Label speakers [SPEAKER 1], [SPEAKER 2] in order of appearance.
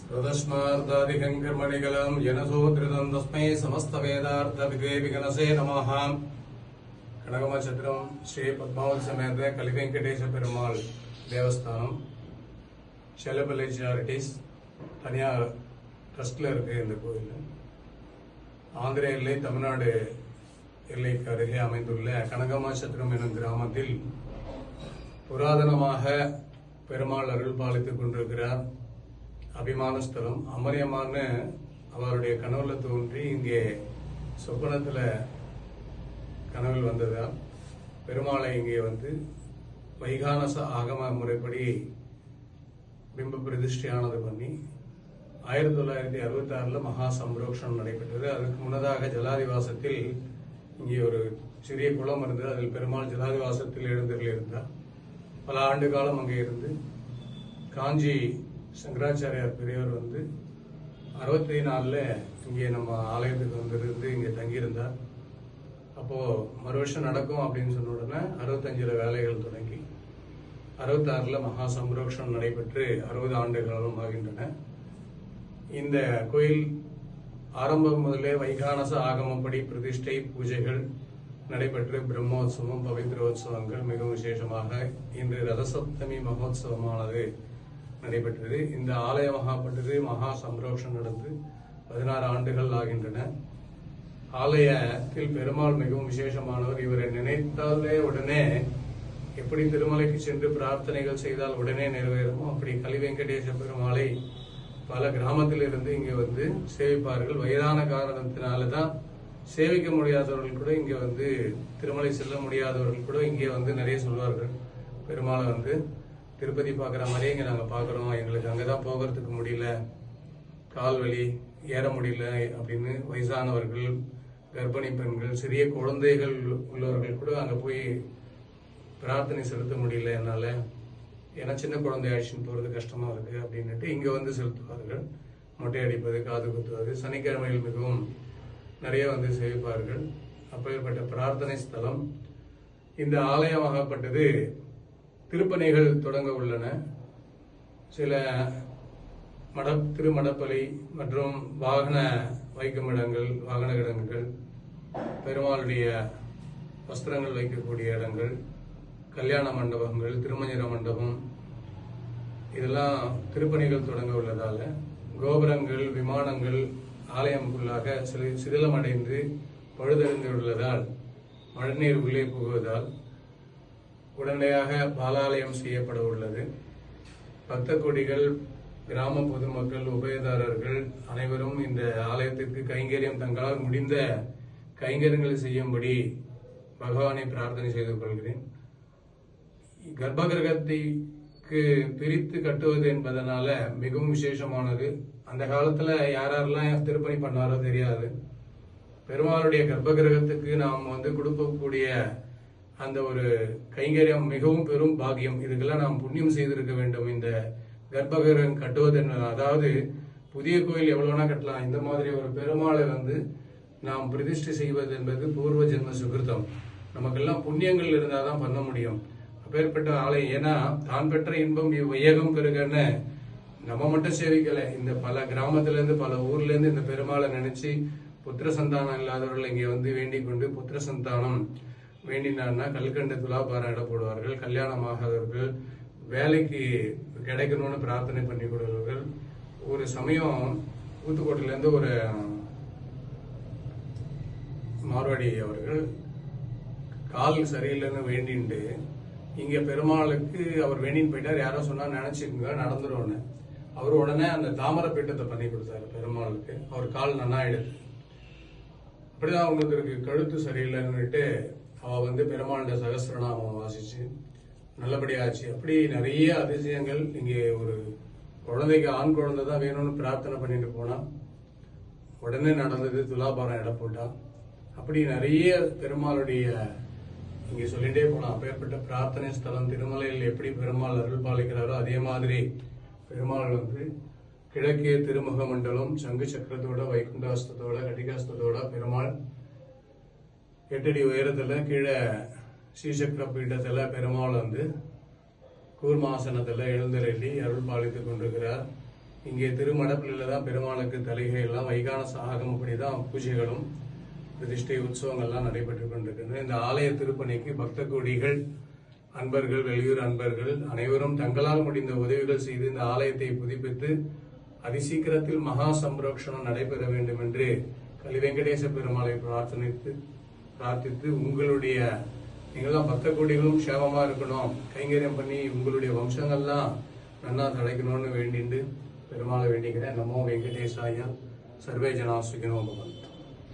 [SPEAKER 1] तदस्मार्तादिकङ्कर्मणिकलम् जनसोत्रितं तस्मै समस्तवेदार्थविदे विगणसे नमः. கனகமச்சத்திரம் ஸ்ரீ பத்மாவதி சமேத கலிவெங்கடேச பெருமாள் தேவஸ்தானம் செல்லப்பள்ளி சேரிட்டிஸ் தனியார் ட்ரஸ்டில் இருக்கு. இந்த கோயில் ஆந்திர எல்லை தமிழ்நாடு எல்லைக்கு அருகே அமைந்துள்ள கனகமச்சத்திரம் எனும் கிராமத்தில் புராதனமாக பெருமாள் அருள் பாலித்துக் கொண்டிருக்கிறார். அபிமான ஸ்தலம் அமரியமான அவருடைய கனவுல தோன்றி இங்கே சொப்பனத்துல கனவில் வந்ததால் பெருமாளை இங்கே வந்து வைகானச ஆகம முறைப்படி பிம்ப பிரதிஷ்டையானது பண்ணி 1966 மகா சம்ரோக்ஷணம் நடைபெற்றது. அதுக்கு முன்னதாக ஜலாதிவாசத்தில் இங்கே ஒரு சிறிய குளம் இருந்தது. அதில் பெருமாள் ஜலாதிவாசத்தில் எழுந்தருளியிருந்தார். பல ஆண்டு காலம் அங்கே இருந்து காஞ்சி சங்கராச்சாரியார் பெரியவர் வந்து 64 இங்கே நம்ம ஆலயத்துக்கு வந்திருந்து இங்கே தங்கியிருந்தார். அப்போ மறு வருஷம் நடக்கும் அப்படின்னு சொன்ன உடனே 65 வேலைகள் தொடங்கி 66 மகா சம்ரோக்ஷணம் நடைபெற்று 60 ஆண்டு காலம் ஆகின்றன. இந்த கோயில் ஆரம்பம் முதலே வைகானச ஆகமப்படி பிரதிஷ்டை பூஜைகள் நடைபெற்று பிரம்மோத்சவம் பவித்ரோத்சவங்கள் மிக விசேஷமாக இன்று ரதசப்தமி மகோத்சவமானது நடைபெற்றது. இந்த ஆலயமாகப்பட்டது மகா சம்ரோக்ஷம் நடந்து 16 ஆண்டுகள் ஆகின்றன. ஆலயத்தில் பெருமாள் மிகவும் விசேஷமானவர். இவரை நினைத்தாலே உடனே எப்படி திருமலைக்கு சென்று பிரார்த்தனைகள் செய்தால் உடனே நிறைவேறுமோ அப்படி கலிவெங்கடேச பெருமாளை பல கிராமத்திலிருந்து இங்கே வந்து சேவிப்பார்கள். வயதான காரணத்தினால்தான் சேவிக்க முடியாதவர்கள் கூட இங்கே வந்து திருமலை செல்ல முடியாதவர்கள் கூட இங்கே வந்து நிறைய சொல்வார்கள். பெருமாளை வந்து திருப்பதி பார்க்குற மாதிரியே இங்கே நாங்கள் பார்க்குறோம், எங்களுக்கு அங்கே தான் போகிறதுக்கு முடியல, கால் வலி ஏற முடியல அப்படின்னு வயசானவர்கள், கர்ப்பிணி பெண்கள், சிறிய குழந்தைகள் உள்ளவர்கள் கூட அங்கே போய் பிரார்த்தனை செலுத்த முடியல என்னால், ஏன்னா சின்ன குழந்தை அழைச்சின்னு போகிறது கஷ்டமாக இருக்குது அப்படின்னுட்டு இங்கே வந்து செலுத்துவார்கள். மொட்டை அடிப்பது, காது குத்துவது, சனிக்கிழமையில் மிகவும் நிறைய வந்து சேவிப்பார்கள். அப்பேற்பட்ட பிரார்த்தனை ஸ்தலம். இந்த ஆலயமாகப்பட்டது திருப்பணிகள் தொடங்க உள்ளன. சில திருமடப்பலி மற்றும் வாகன வைக்குமிடங்கள், வாகன கிடங்குகள், பெருமாளுடைய வஸ்திரங்கள் வைக்கக்கூடிய இடங்கள், கல்யாண மண்டபங்கள், திருமஞ்சன மண்டபம், இதெல்லாம் திருப்பணிகள் தொடங்க உள்ளதால கோபுரங்கள், விமானங்கள் ஆலயமுக்குள்ளாக சிதிலமடைந்து பழுதடைந்து உள்ளதால் மழைநீர் உள்ளே புகுவதால் உடனடியாக பாலாலயம் செய்யப்பட உள்ளது. பக்த கொடிகள், கிராம பொதுமக்கள், உபயதாரர்கள் அனைவரும் இந்த ஆலயத்திற்கு கைங்கரியம் தங்களால் முடிந்த கைங்கரியங்களை செய்யும்படி பகவானை பிரார்த்தனை செய்து கொள்கிறேன். கர்ப்பகிரகத்திற்கு பிரித்து கட்டுவது என்பதனால மிகவும் விசேஷமானது. அந்த காலத்துல யாரெல்லாம் திருப்பணி பண்ணாரோ தெரியாது. பெருமாளுடைய கர்ப்பகிரகத்துக்கு நாம் வந்து கொடுக்கக்கூடிய அந்த ஒரு கைங்கரியம் மிகவும் பெரும் பாக்கியம். இதுக்கெல்லாம் நாம் புண்ணியம் செய்திருக்க வேண்டும். இந்த கர்ப்பகிரகம் கட்டுவது என்பது, அதாவது புதிய கோயில் எவ்வளவுனா கட்டலாம், இந்த மாதிரி ஒரு பெருமாளை வந்து நாம் பிரதிஷ்டை செய்வது என்பது பூர்வ ஜென்ம சுகிருத்தம். நமக்கெல்லாம் புண்ணியங்கள் இருந்தால் தான் பண்ண முடியும். அப்பேற்பட்ட ஆலயம். ஏன்னா தான் பெற்ற இன்பம் வையகம் பெருகன்னு நம்ம மட்டும் சேவிக்கல, இந்த பல கிராமத்துல இருந்து பல ஊர்ல இருந்து இந்த பெருமாளை நினைச்சு புத்திர சந்தானம் இல்லாதவர்கள் இங்கே வந்து வேண்டிக் கொண்டு புத்திர சந்தானம் வேண்டினான்னா கல்கண்ட துலாபாரம் இட போடுவார்கள். கல்யாணமாகாதவர்கள், வேலைக்கு கிடைக்கணும்னு பிரார்த்தனை பண்ணி கொடுவார்கள். ஒரு சமயம் ஊத்துக்கோட்டையில இருந்து ஒரு மார்வாடி அவர்கள் கால் சரியில்லைன்னு வேண்டிட்டு இங்க பெருமாளுக்கு அவர் வேண்டின்னு போயிட்டார். யாரோ சொன்னா நினைச்சுக்கோங்க நடந்துரும்னு. அவர் உடனே அந்த தாமரை பீட்டத்தை பண்ணி கொடுத்தாரு பெருமாளுக்கு. அவர் கால் நன்னாயிடுது. அப்படிதான் அவங்களுக்கு கழுத்து சரியில்லைன்னுட்டு அவ வந்து பெருமாளுடைய சகஸ்ரநாமம் வாசிச்சு நல்லபடியாச்சு. அப்படி நிறைய அதிசயங்கள். இங்கே ஒரு குழந்தைக்கு ஆண் குழந்தை தான் வேணும்னு பிரார்த்தனை பண்ணிட்டு போனா உடனே நடந்தது. துலாபாரம் இட போட்டா. அப்படி நிறைய பெருமாளுடைய இங்கே சொல்லிட்டே போலாம். அப்பேற்பட்ட பிரார்த்தனை ஸ்தலம். திருமலையில் எப்படி பெருமாள் அருள் பாலிக்கிறாரோ அதே மாதிரி பெருமாள் வந்து கிழக்கே திருமுக மண்டலம், சங்கு சக்கரத்தோட, வைகுண்டாஸ்தத்தோட, கட்டிகாஸ்தத்தோட பெருமாள் 8 அடி உயரத்துல கீழே ஸ்ரீசக்கர பீட்டத்துல பெருமாள் வந்து கூர்மாசனத்துல எழுந்தருளி அருள் பாலித்துக் கொண்டிருக்கிறார். இங்கே திருமடப்பில் தான் பெருமாளுக்கு தலிகை எல்லாம் வைகான சாகம் அப்படிதான் பூஜைகளும் பிரதிஷ்டை உற்சவங்கள்லாம் நடைபெற்று கொண்டிருக்கின்றன. இந்த ஆலய திருப்பணிக்கு பக்த கோடிகள், அன்பர்கள், வெளியூர் அன்பர்கள் அனைவரும் தங்களால் முடிந்த உதவிகள் செய்து இந்த ஆலயத்தை புதுப்பித்து அதிசீக்கிரத்தில் மகா சம்ரோக்ஷணம் நடைபெற வேண்டும் என்று கலி வெங்கடேச பெருமாளை பிரார்த்தித்து உங்களுடைய நீங்களாம் பக்த கோடிகளும் சேமமா இருக்கணும், கைங்கரியம் பண்ணி உங்களுடைய வம்சங்கள்லாம் நன்னா தடைக்கணும்னு வேண்டிட்டு பெருமாளை வேண்டிக்கிறேன். நமோ வெங்கடேசாயா. சர்வே ஜனா சுகினோ பவந்து.